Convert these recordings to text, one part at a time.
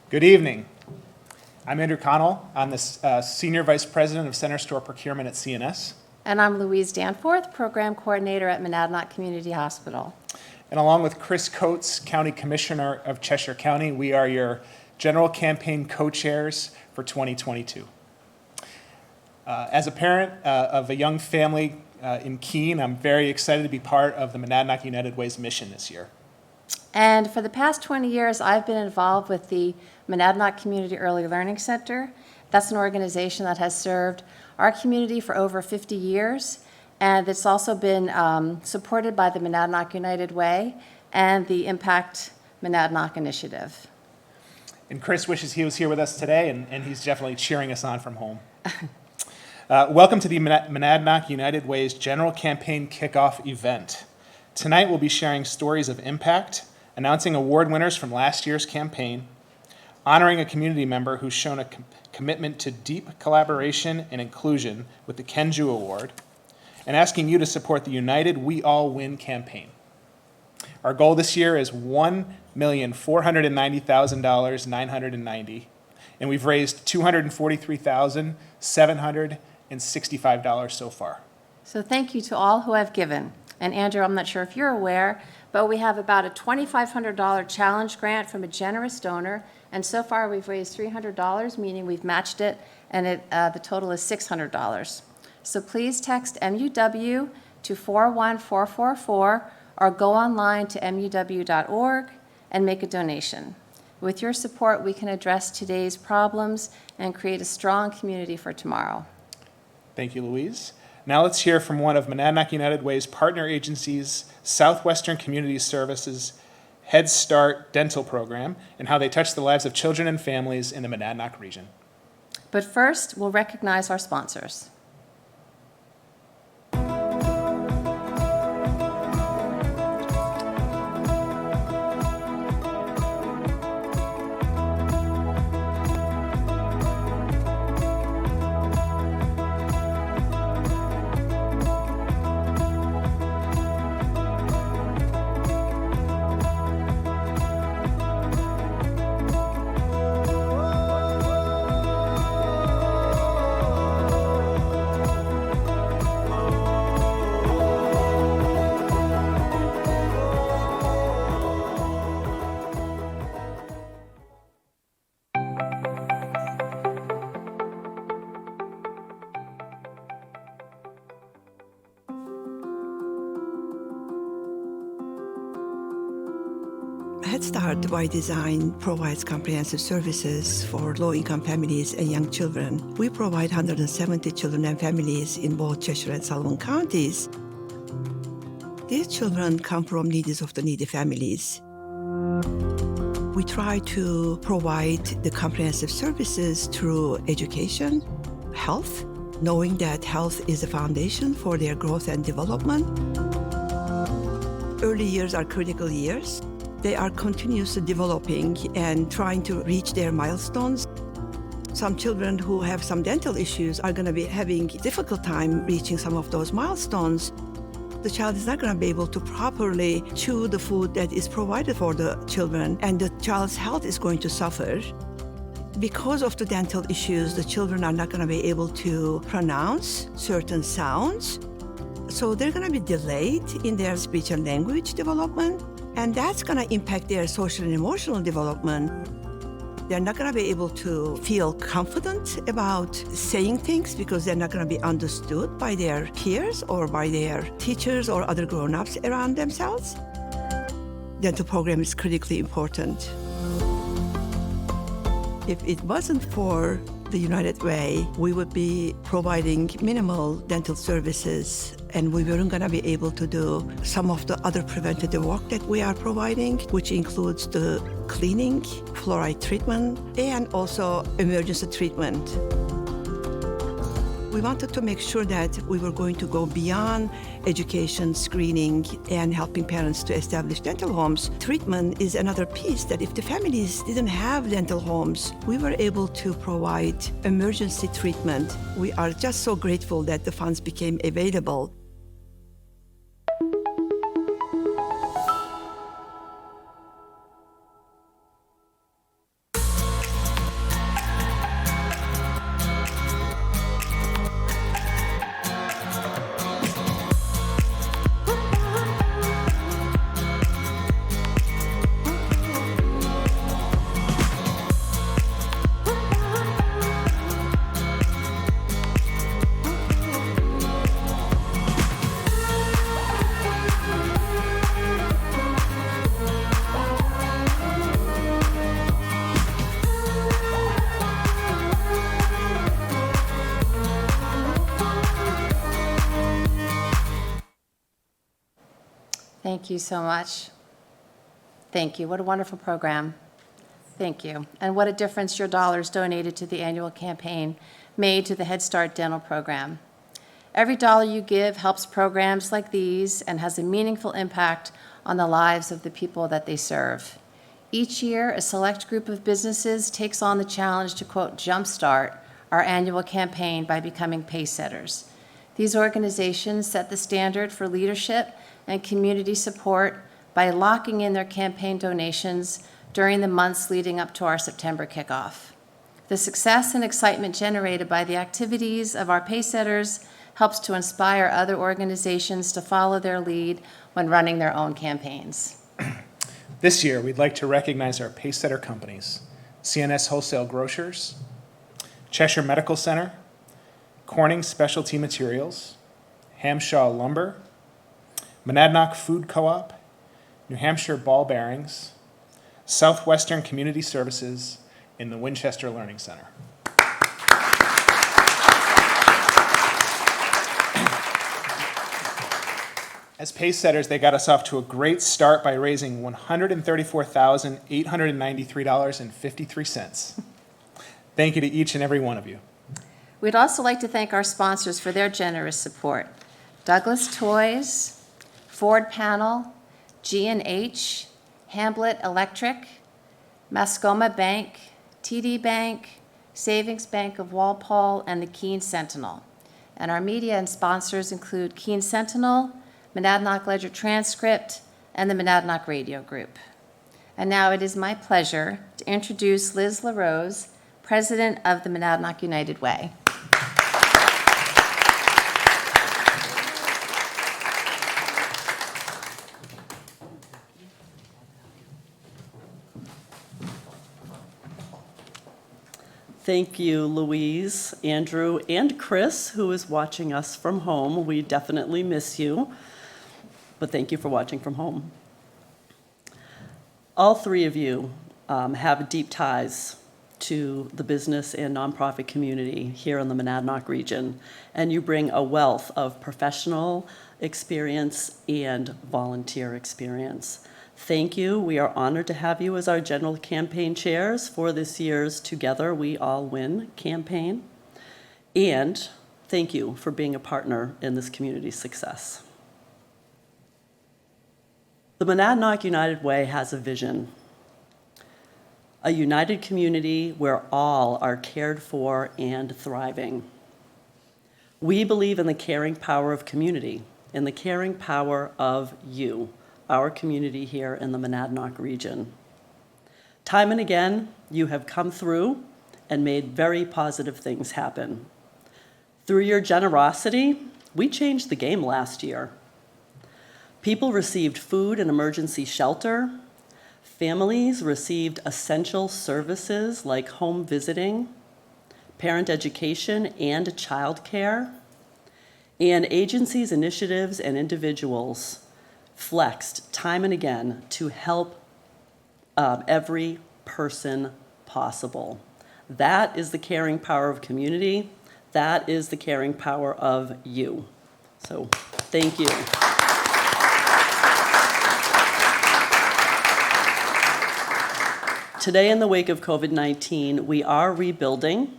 Good evening. I'm Andrew Connell. I'm the Senior Vice President of Center Store Procurement at CNS. And I'm Louise Danforth, Program Coordinator at Monadnock Community Hospital. And along with Chris Coates, County Commissioner of Cheshire County, we are your General Campaign Co-Chairs for 2022. As a parent of a young family in Keene, I'm very excited to be part of the Monadnock United Way's mission this year. And for the past 20 years, I've been involved with the Monadnock Community Early Learning Center. That's an organization that has served our community for over 50 years, and it's also been supported by the Monadnock United Way and the Impact Monadnock Initiative. And Chris wishes he was here with us today, and he's definitely cheering us on from home. Welcome to the Monadnock United Way's General Campaign Kickoff event. Tonight we'll be sharing stories of impact, announcing award winners from last year's campaign, honoring a community member who's shown a commitment to deep collaboration and inclusion with the Kenju Award, and asking you to support the United We All Win campaign. Our goal this year is $1,490,990, and we've raised $243,765 so far. So thank you to all who have given. And Andrew, I'm not sure if you're aware, but we have about a $2,500 challenge grant from a generous donor, and so far we've raised $300, meaning we've matched it, and the total is $600. So please text MUW to 41444 or go online to muw.org and make a donation. With your support, we can address today's problems and create a strong community for tomorrow. Thank you, Louise. Now let's hear from one of Monadnock United Way's partner agencies, Southwestern Community Services Head Start Dental Program, and how they touch the lives of children and families in the Monadnock region. But first, we'll recognize our sponsors. Head Start by Design provides comprehensive services for low-income families and young children. We provide 170 children and families in both Cheshire and Sullivan counties. These children come from neediest of the needy families. We try to provide the comprehensive services through education, health, knowing that health is the foundation for their growth and development. Early years are critical years. They are continuously developing and trying to reach their milestones. Some children who have some dental issues are going to be having a difficult time reaching some of those milestones. The child is not going to be able to properly chew the food that is provided for the children, and the child's health is going to suffer. Because of the dental issues, the children are not going to be able to pronounce certain sounds. So they're going to be delayed in their speech and language development. And that's going to impact their social and emotional development. They're not going to be able to feel confident about saying things because they're not going to be understood by their peers or by their teachers or other grown-ups around themselves. Dental program is critically important. If it wasn't for the United Way, we would be providing minimal dental services, and we weren't going to be able to do some of the other preventative work that we are providing, which includes the cleaning, fluoride treatment, and also emergency treatment. We wanted to make sure that we were going to go beyond education, screening, and helping parents to establish dental homes. Treatment is another piece that if the families didn't have dental homes, we were able to provide emergency treatment. We are just so grateful that the funds became available. Thank you so much. Thank you. What a wonderful program. Thank you. And what a difference your dollars donated to the annual campaign made to the Head Start Dental Program. Every dollar you give helps programs like these and has a meaningful impact on the lives of the people that they serve. Each year, a select group of businesses takes on the challenge to, quote, jumpstart our annual campaign by becoming pacesetters. These organizations set the standard for leadership and community support by locking in their campaign donations during the months leading up to our September kickoff. The success and excitement generated by the activities of our pacesetters helps to inspire other organizations to follow their lead when running their own campaigns. This year, we'd like to recognize our pacesetter companies: CNS Wholesale Grocers, Cheshire Medical Center, Corning Specialty Materials, Hamshaw Lumber, Monadnock Food Co-op, New Hampshire Ball Bearings, Southwestern Community Services, and the Winchester Learning Center. As pacesetters, they got us off to a great start by raising $134,893.53. Thank you to each and every one of you. We'd also like to thank our sponsors for their generous support: Douglas Toys, Ford Panel, G&H, Hamblett Electric, Mascoma Bank, TD Bank, Savings Bank of Walpole, and the Keene Sentinel. And our media and sponsors include Keene Sentinel, Monadnock Ledger Transcript, and the Monadnock Radio Group. And now it is my pleasure to introduce Liz LaRose, President of the Monadnock United Way. Thank you, Louise, Andrew, and Chris, who is watching us from home. We definitely miss you, but thank you for watching from home. All three of you have deep ties to the business and nonprofit community here in the Monadnock region, and you bring a wealth of professional experience and volunteer experience. Thank you. We are honored to have you as our general campaign chairs for this year's Together We All Win campaign. And thank you for being a partner in this community's success. The Monadnock United Way has a vision: a united community where all are cared for and thriving. We believe in the caring power of community, in the caring power of you, our community here in the Monadnock region. Time and again, you have come through and made very positive things happen. Through your generosity, we changed the game last year. People received food and emergency shelter. Families received essential services like home visiting, parent education, and childcare. And agencies, initiatives, and individuals flexed time and again to help every person possible. That is the caring power of community. That is the caring power of you. So thank you. Today, in the wake of COVID-19, we are rebuilding,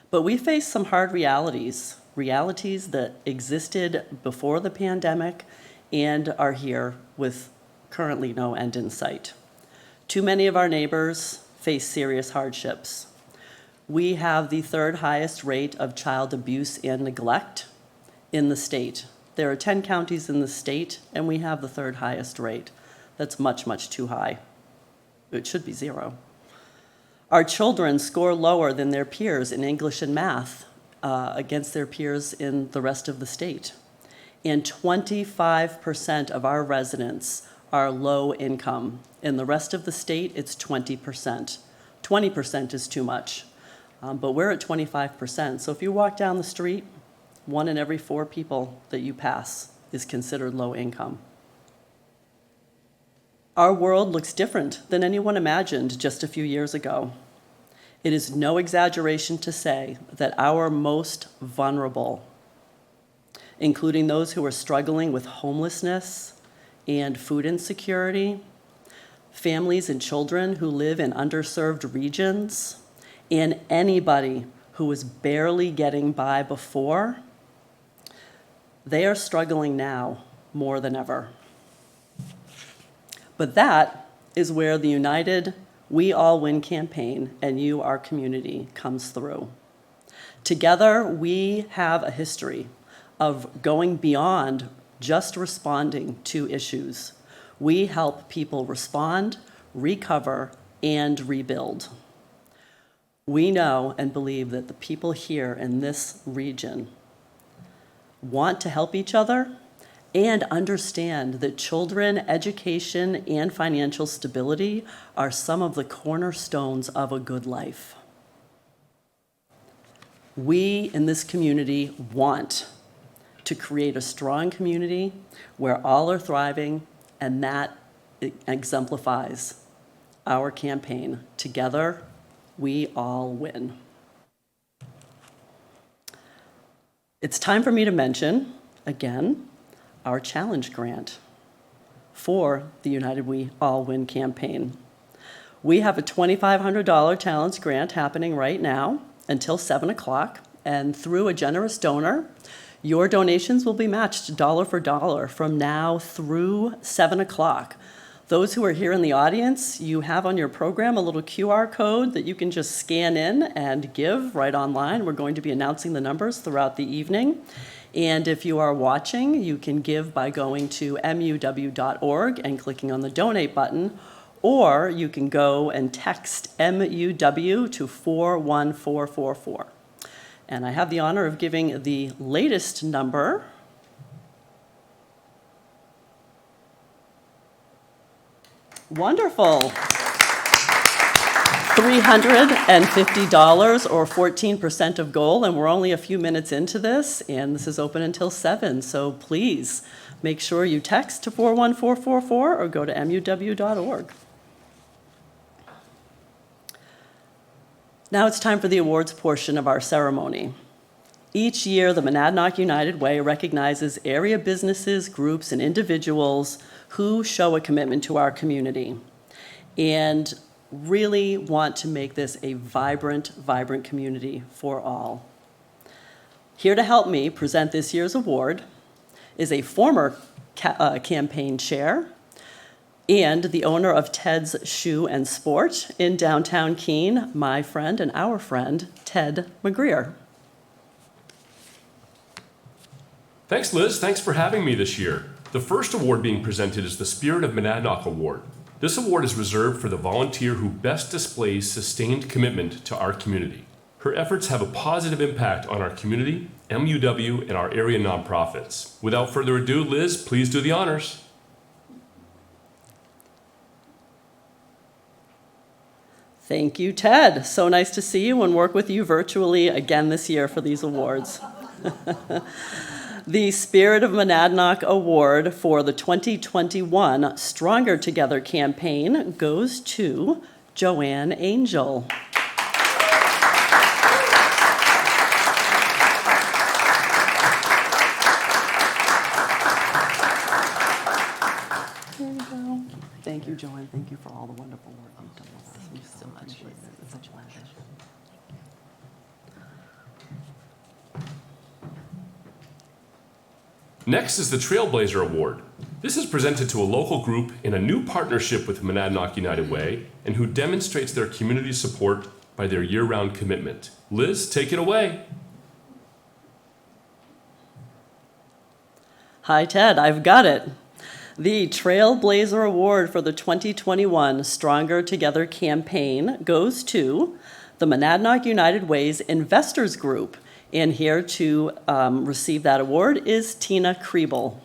but we face some hard realities that existed before the pandemic and are here with currently no end in sight. Too many of our neighbors face serious hardships. We have the third highest rate of child abuse and neglect in the state. There are 10 counties in the state, and we have the third highest rate. That's much, much too high. It should be 0. Our children score lower than their peers in English and math against their peers in the rest of the state. And 25% of our residents are low income. In the rest of the state, it's 20%. 20% is too much, but we're at 25%. So if you walk down the street, 1 in every 4 people that you pass is considered low income. Our world looks different than anyone imagined just a few years ago. It is no exaggeration to say that our most vulnerable, including those who are struggling with homelessness, and food insecurity, families and children who live in underserved regions, and anybody who was barely getting by before, they are struggling now more than ever. But that is where the United We All Win campaign and you, our community, comes through. Together, we have a history of going beyond just responding to issues. We help people respond, recover, and rebuild. We know and believe that the people here in this region want to help each other and understand that children, education, and financial stability are some of the cornerstones of a good life. We in this community want to create a strong community where all are thriving, and that exemplifies our campaign. Together, we all win. It's time for me to mention, again, our challenge grant for the United We All Win campaign. We have a $2,500 challenge grant happening right now until 7 o'clock, and through a generous donor, your donations will be matched dollar for dollar from now through 7 o'clock. Those who are here in the audience, you have on your program a little QR code that you can just scan in and give right online. We're going to be announcing the numbers throughout the evening. And if you are watching, you can give by going to muw.org and clicking on the donate button, or you can go and text MUW to 41444. And I have the honor of giving the latest number. Wonderful. $350 or 14% of goal, and we're only a few minutes into this, and this is open until 7, so please make sure you text to 41444 or go to muw.org. Now it's time for the awards portion of our ceremony. Each year, the Monadnock United Way recognizes area businesses, groups, and individuals who show a commitment to our community and really want to make this a vibrant community for all. Here to help me present this year's award is a former campaign chair and the owner of Ted's Shoe and Sport in downtown Keene, my friend and our friend, Ted McGreer. Thanks, Liz. Thanks for having me this year. The first award being presented is the Spirit of Monadnock Award. This award is reserved for the volunteer who best displays sustained commitment to our community. Her efforts have a positive impact on our community, MUW, and our area nonprofits. Without further ado, Liz, please do the honors. Thank you, Ted. So nice to see you and work with you virtually again this year for these awards. The Spirit of Monadnock Award for the 2021 Stronger Together campaign goes to Joanne Angel. There you go. Thank you, Joanne. Thank you for all the wonderful work you've done with us. Thank you so much. It's such a pleasure. Next is the Trailblazer Award. This is presented to a local group in a new partnership with Monadnock United Way and who demonstrates their community support by their year-round commitment. Liz, take it away. Hi, Ted. I've got it. The Trailblazer Award for the 2021 Stronger Together campaign goes to the Monadnock United Way's Investors Group. And here to receive that award is Tina Kriebel.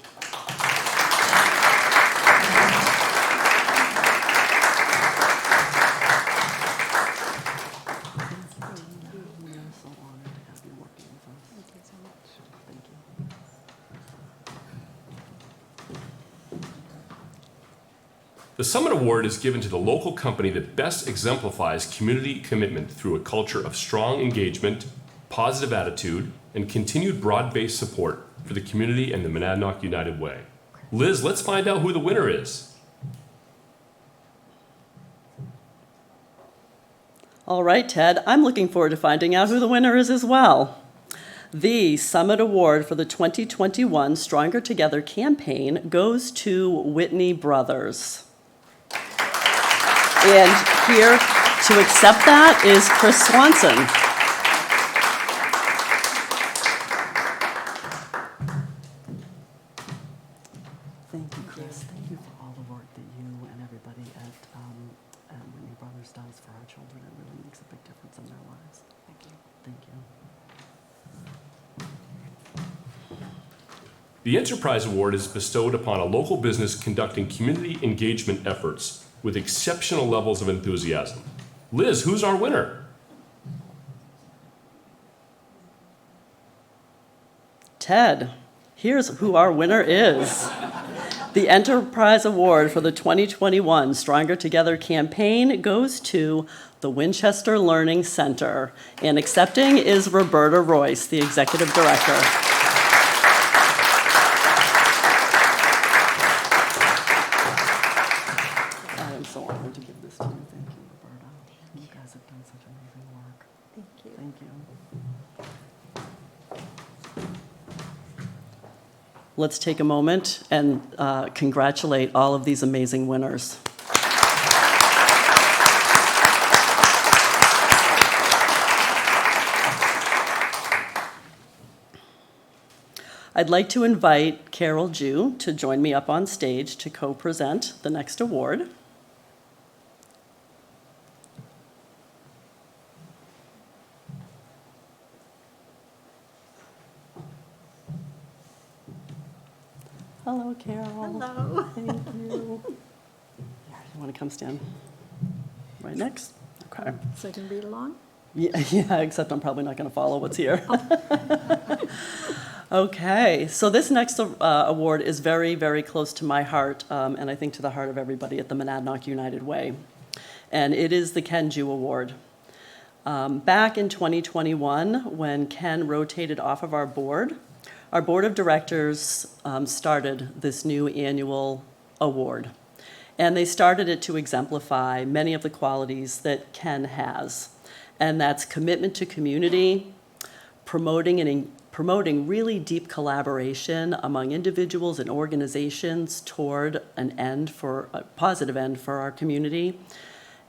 The Summit Award is given to the local company that best exemplifies community commitment through a culture of strong engagement, positive attitude, and continued broad-based support for the community and the Monadnock United Way. Liz, let's find out who the winner is. All right, Ted, I'm looking forward to finding out who the winner is as well. The Summit Award for the 2021 Stronger Together campaign goes to Whitney Brothers. And here to accept that is Chris Swanson. Thank you, Chris. Thank you for all the work that you and everybody at Whitney Brothers does for our children. It really makes a big difference in their lives. Thank you. Thank you. The Enterprise Award is bestowed upon a local business conducting community engagement efforts with exceptional levels of enthusiasm. Liz, who's our winner? Ted, here's who our winner is. The Enterprise Award for the 2021 Stronger Together campaign goes to the Winchester Learning Center. And accepting is Roberta Royce, the Executive Director. I am so honored to give this to you. Thank you, Roberta. You guys have done such amazing work. Thank you. Thank you. Let's take a moment and congratulate all of these amazing winners. I'd like to invite Carol Jew to join me up on stage to co-present the next award. Hello, Carol. Hello. Thank you. Yeah, you want to come stand right next? Okay. So I can read along? Yeah, except I'm probably not going to follow what's here. Okay, so this next award is very, very close to my heart, and I think to the heart of everybody at the Monadnock United Way. And it is the Ken Jew Award. Back in 2021, when Ken rotated off of our board of directors started this new annual award. And they started it to exemplify many of the qualities that Ken has. And that's commitment to community, promoting really deep collaboration among individuals and organizations toward a positive end for our community,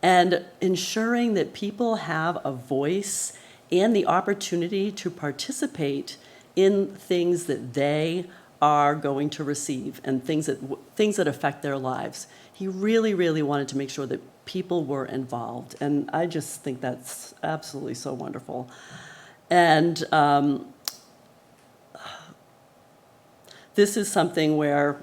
and ensuring that people have a voice and the opportunity to participate in things that they are going to receive and things that affect their lives. He really, really wanted to make sure that people were involved, and I just think that's absolutely so wonderful. And this is something where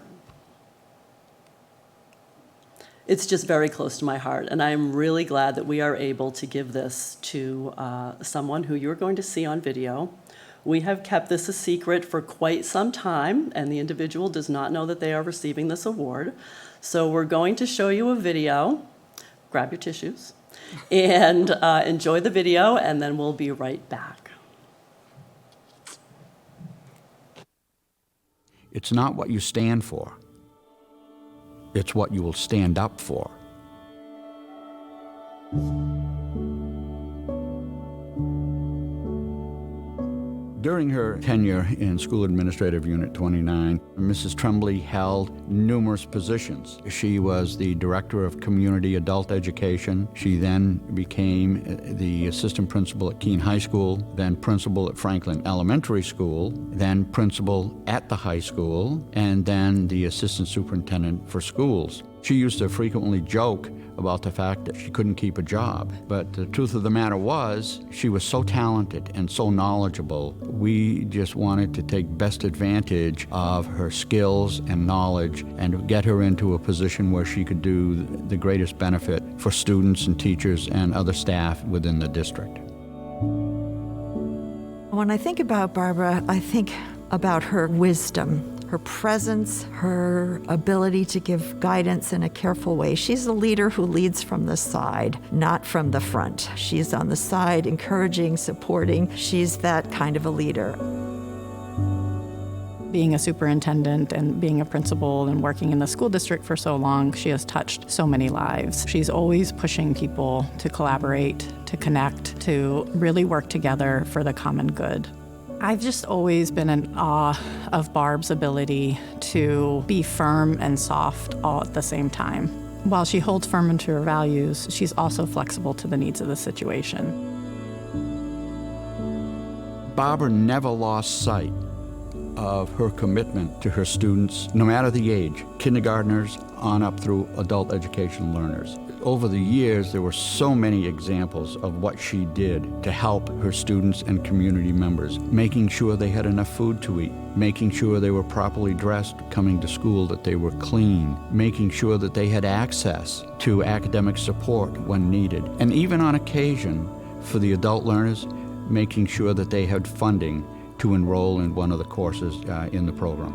it's just very close to my heart, and I'm really glad that we are able to give this to someone who you're going to see on video. We have kept this a secret for quite some time, and the individual does not know that they are receiving this award. So we're going to show you a video. Grab your tissues and enjoy the video, and then we'll be right back. It's not what you stand for. It's what you will stand up for. During her tenure in School Administrative Unit 29, Mrs. Tremblay held numerous positions. She was the Director of Community Adult Education. She then became the Assistant Principal at Keene High School, then Principal at Franklin Elementary School, then Principal at the high school, and then the Assistant Superintendent for Schools. She used to frequently joke about the fact that she couldn't keep a job. But the truth of the matter was, she was so talented and so knowledgeable. We just wanted to take best advantage of her skills and knowledge and get her into a position where she could do the greatest benefit for students and teachers and other staff within the district. When I think about Barbara, I think about her wisdom, her presence, her ability to give guidance in a careful way. She's a leader who leads from the side, not from the front. She's on the side, encouraging, supporting. She's that kind of a leader. Being a superintendent and being a principal and working in the school district for so long, she has touched so many lives. She's always pushing people to collaborate, to connect, to really work together for the common good. I've just always been in awe of Barb's ability to be firm and soft all at the same time. While she holds firm to her values, she's also flexible to the needs of the situation. Barbara never lost sight of her commitment to her students, no matter the age, kindergartners on up through adult education learners. Over the years, there were so many examples of what she did to help her students and community members, making sure they had enough food to eat, making sure they were properly dressed coming to school, that they were clean, making sure that they had access to academic support when needed, and even on occasion, for the adult learners, making sure that they had funding to enroll in one of the courses in the program.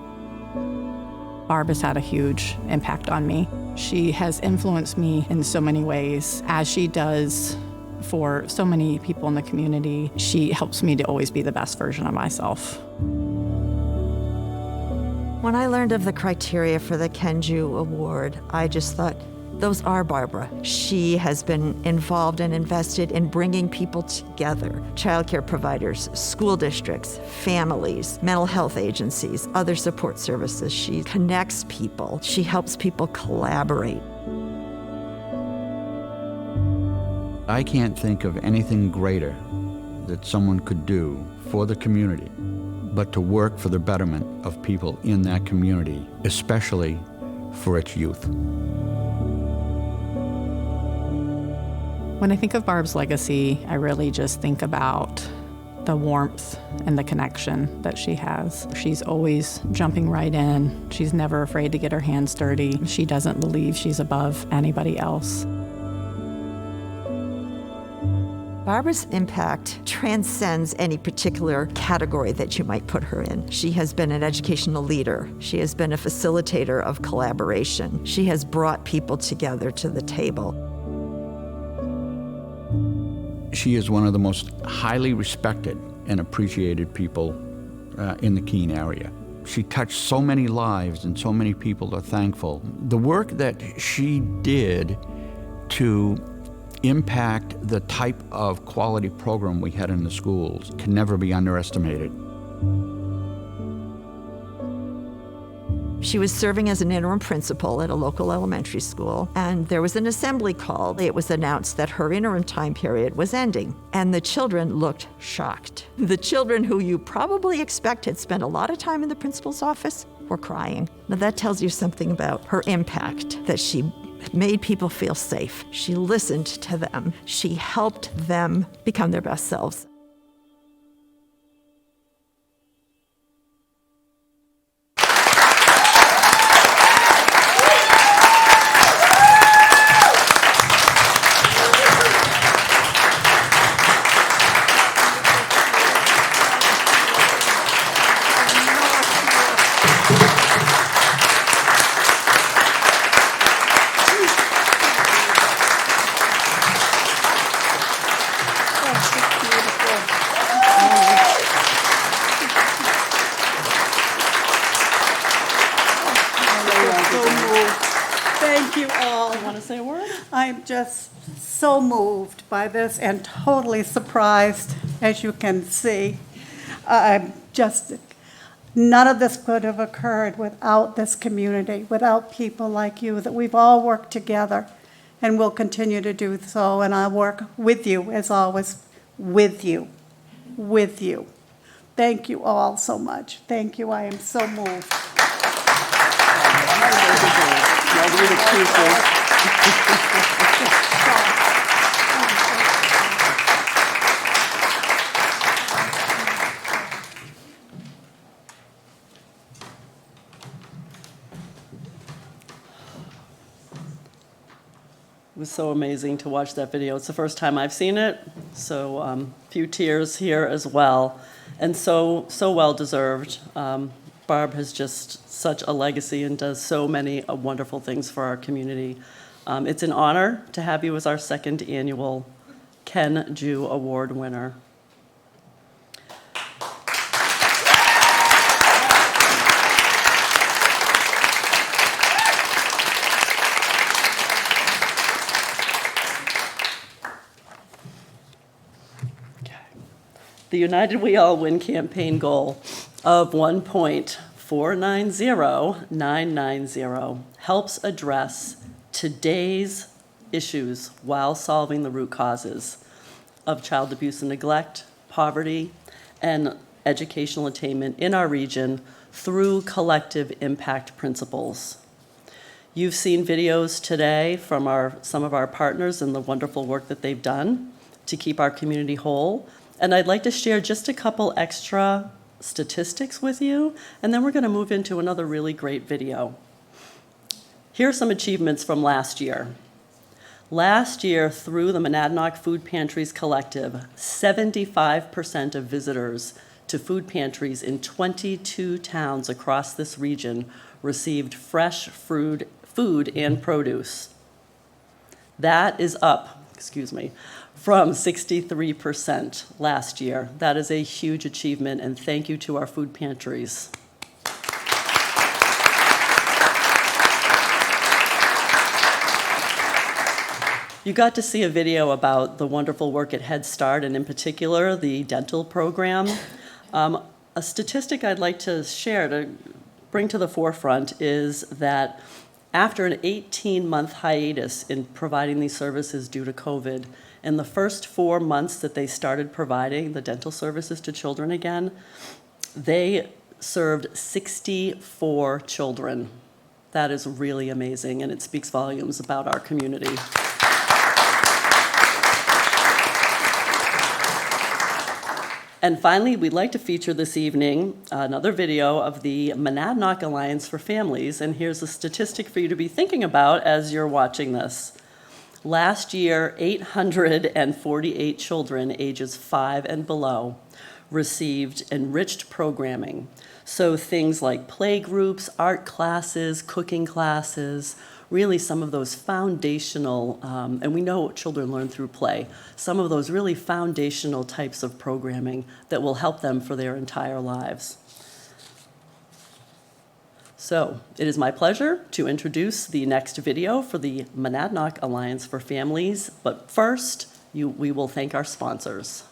Barb has had a huge impact on me. She has influenced me in so many ways, as she does for so many people in the community. She helps me to always be the best version of myself. When I learned of the criteria for the Kenju Award, I just thought, those are Barbara. She has been involved and invested in bringing people together. Childcare providers, school districts, families, mental health agencies, other support services. She connects people. She helps people collaborate. I can't think of anything greater that someone could do for the community, but to work for the betterment of people in that community, especially for its youth. When I think of Barb's legacy, I really just think about the warmth and the connection that she has. She's always jumping right in. She's never afraid to get her hands dirty. She doesn't believe she's above anybody else. Barbara's impact transcends any particular category that you might put her in. She has been an educational leader. She has been a facilitator of collaboration. She has brought people together to the table. She is one of the most highly respected and appreciated people in the Keene area. She touched so many lives and so many people are thankful. The work that she did to impact the type of quality program we had in the schools can never be underestimated. She was serving as an interim principal at a local elementary school, and there was an assembly call. It was announced that her interim time period was ending, and the children looked shocked. The children who you probably expect had spent a lot of time in the principal's office were crying. Now that tells you something about her impact, that she made people feel safe. She listened to them. She helped them become their best selves. Thank you all. Want to say a word? I'm just so moved by this and totally surprised, as you can see. I'm just, none of this could have occurred without this community, without people like you, that we've all worked together and will continue to do so. And I'll work with you, as always, with you. Thank you all so much. Thank you. I am so moved. It was so amazing to watch that video. It's the first time I've seen it, so a few tears here as well, and so well deserved. Barb has just such a legacy and does so many wonderful things for our community. It's an honor to have you as our second annual Ken Jew Award winner. The United We All Win campaign goal of 1.490990 helps address today's issues while solving the root causes of child abuse and neglect, poverty, and educational attainment in our region through collective impact principles. You've seen videos today from some of our partners and the wonderful work that they've done to keep our community whole. And I'd like to share just a couple extra statistics with you, and then we're going to move into another really great video. Here are some achievements from last year. Last year, through the Monadnock Food Pantries Collective, 75% of visitors to food pantries in 22 towns across this region received fresh food and produce. That is up, from 63% last year. That is a huge achievement, and thank you to our food pantries. You got to see a video about the wonderful work at Head Start, and in particular, the dental program. A statistic I'd like to share to bring to the forefront is that after an 18-month hiatus in providing these services due to COVID, in the first 4 months that they started providing the dental services to children again, they served 64 children. That is really amazing, and it speaks volumes about our community. And finally, we'd like to feature this evening another video of the Monadnock Alliance for Families, and here's a statistic for you to be thinking about as you're watching this. Last year, 848 children ages 5 and below received enriched programming. So things like play groups, art classes, cooking classes, really some of those foundational, and we know children learn through play, some of those really foundational types of programming that will help them for their entire lives. So it is my pleasure to introduce the next video for the Monadnock Alliance for Families, but first, we will thank our sponsors.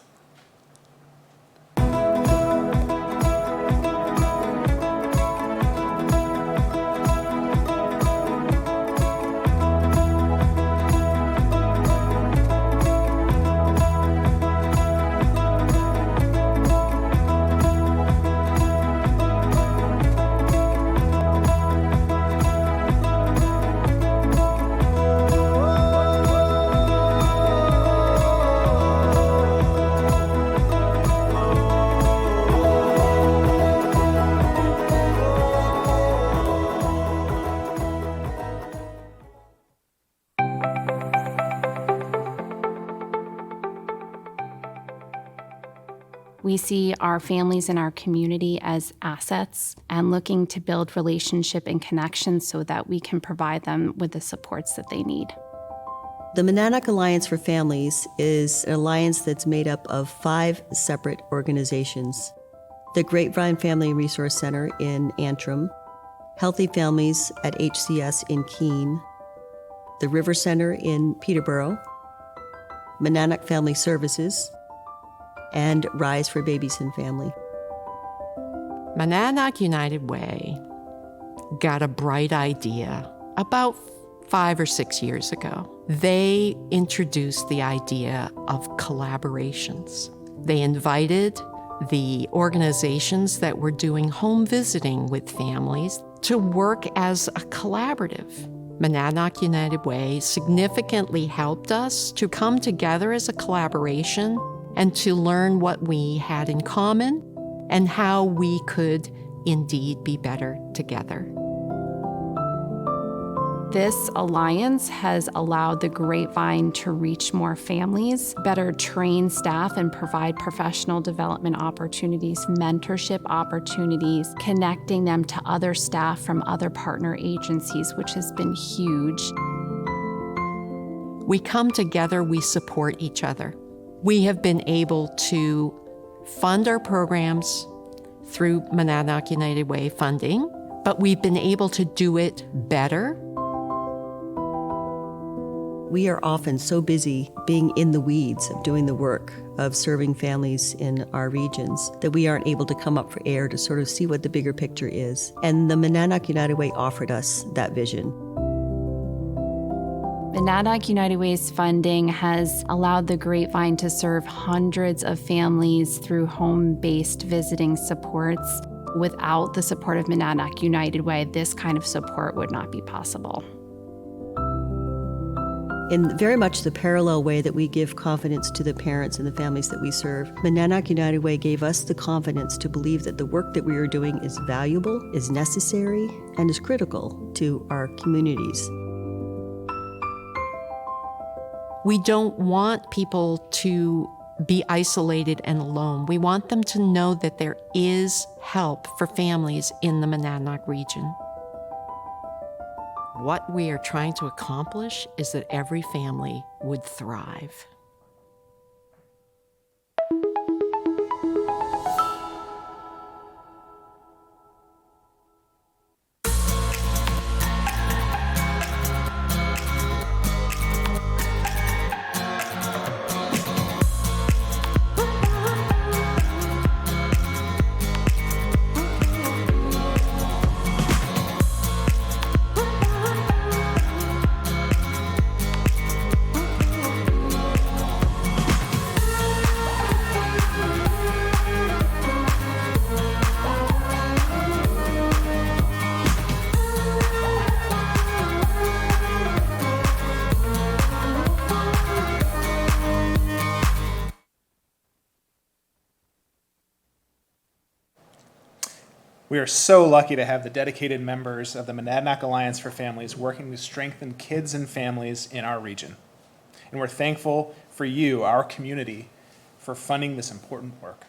We see our families and our community as assets and looking to build relationship and connection so that we can provide them with the supports that they need. The Monadnock Alliance for Families is an alliance that's made up of 5 separate organizations. The Grapevine Family Resource Center in Antrim, Healthy Families at HCS in Keene, the River Center in Peterborough, Monadnock Family Services, and Rise for Babies and Family. Monadnock United Way got a bright idea about 5 or 6 years ago. They introduced the idea of collaborations. They invited the organizations that were doing home visiting with families to work as a collaborative. Monadnock United Way significantly helped us to come together as a collaboration and to learn what we had in common and how we could indeed be better together. This alliance has allowed the Grapevine to reach more families, better train staff and provide professional development opportunities, mentorship opportunities, connecting them to other staff from other partner agencies, which has been huge. We come together, we support each other. We have been able to fund our programs through Monadnock United Way funding, but we've been able to do it better We are often so busy being in the weeds of doing the work of serving families in our regions that we aren't able to come up for air to sort of see what the bigger picture is. And the Monadnock United Way offered us that vision. Monadnock United Way's funding has allowed the Grapevine to serve hundreds of families through home-based visiting supports. Without the support of Monadnock United Way, this kind of support would not be possible. In very much the parallel way that we give confidence to the parents and the families that we serve, Monadnock United Way gave us the confidence to believe that the work that we are doing is valuable, is necessary, and is critical to our communities. We don't want people to be isolated and alone. We want them to know that there is help for families in the Monadnock region. What we are trying to accomplish is that every family would thrive. We are so lucky to have the dedicated members of the Monadnock Alliance for Families working to strengthen kids and families in our region. And we're thankful for you, our community, for funding this important work.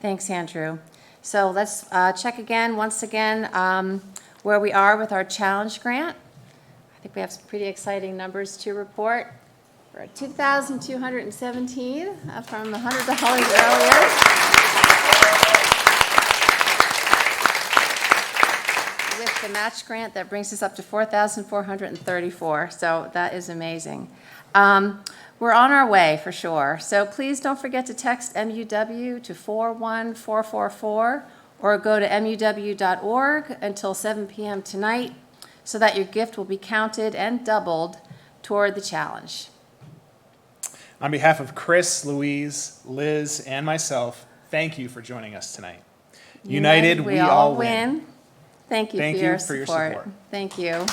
Thanks, Andrew. So let's check again, once again, where we are with our challenge grant. I think we have some pretty exciting numbers to report. We're at $2,217 from $100 earlier. With the match grant, that brings us up to $4,434. So that is amazing. We're on our way for sure. So please don't forget to text MUW to 41444 or go to MUW.org until 7 p.m. tonight so that your gift will be counted and doubled toward the challenge. On behalf of Chris, Louise, Liz, and myself, thank you for joining us tonight. United, we all win. Thank you for your support. Thank you.